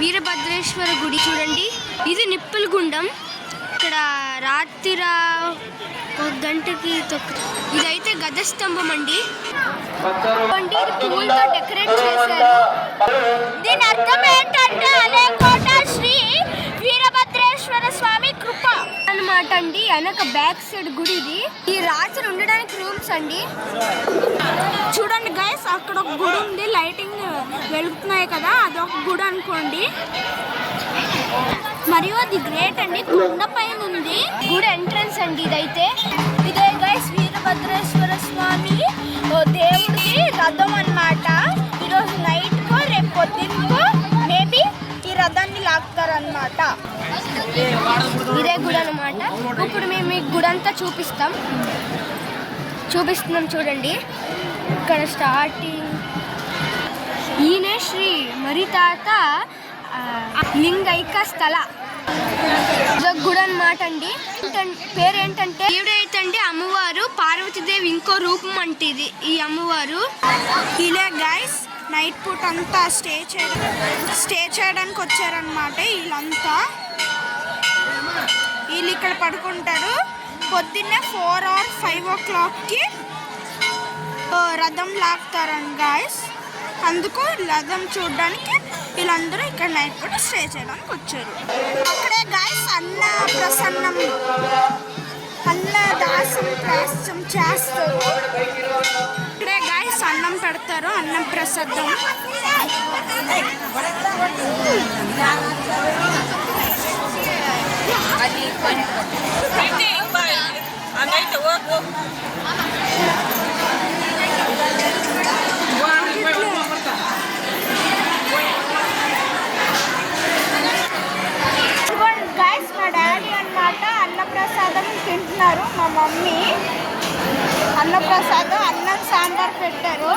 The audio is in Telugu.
వీరభద్రేశ్వర గుడి చూడండి. ఇది నిప్పుల గుండం. ఇక్కడ రాత్రి 1 గంటకి ఇదైతే గజస్తంభం అండి. పూలతో డెకరేట్ చేశారు. దీని అర్థం ఏంటంటే అలేకోట శ్రీ వీరభద్రేశ్వర స్వామి కృప అన్నమాట అండి. వెనక బ్యాక్ సైడ్ గుడి ఇది. ఈ రాత్రి ఉండడానికి రూమ్స్ అండి. చూడండి గైస్, అక్కడ ఒక గుడి ఉంది. లైటింగ్ వెలుగుతున్నాయి కదా, అదొక గుడి అనుకోండి. మరియు అది గ్రేట్ అండి, కొండ పైన ఉంది. గుడి ఎంట్రన్స్ అండి ఇదైతే. ఇదే గైస్ వీరభద్రేశ్వర స్వామి దేవుడికి రథం అన్నమాట. ఈరోజు నైట్ కో రేపు పొద్దున్నకో మేబీ ఈ రథాన్ని లాగుతారన్నమాట. ఇదే గుడి అన్నమాట. ఇప్పుడు మేము ఈ గుడి అంతా చూపిస్తున్నాం చూడండి. ఇక్కడ స్టార్టింగ్ ఈయనే శ్రీ మరితాత లింగైక స్థల గుడి అన్నమాట అండి. పేరేంటంటే దేవుడైతే అమ్మవారు పార్వతీదేవి ఇంకో రూపం అంటే ఇది ఈ అమ్మవారు. ఇలా గైస్ నైట్ పూట అంతా స్టే చేయడానికి వచ్చారనమాట. వీళ్ళు ఇక్కడ పడుకుంటారు. పొద్దున్నే 4 or 5 o'clockకి రథం లాగుతారని గైస్. అందుకు రథం చూడడానికి వీళ్ళందరూ ఇక్కడ నైట్ పూట స్టే చేయడానికి వచ్చారు. అక్కడే గైస్ అన్నదాసం చేస్తారు. ఇక్కడే గైస్ అన్నం పెడతారు, అన్నం ప్రసాదం. మా డాడీ అన్నమాట అన్నప్రసాదం తింటున్నారు. మా మమ్మీ అన్నప్రసాదం అన్నం సాంబార్ పెట్టారు.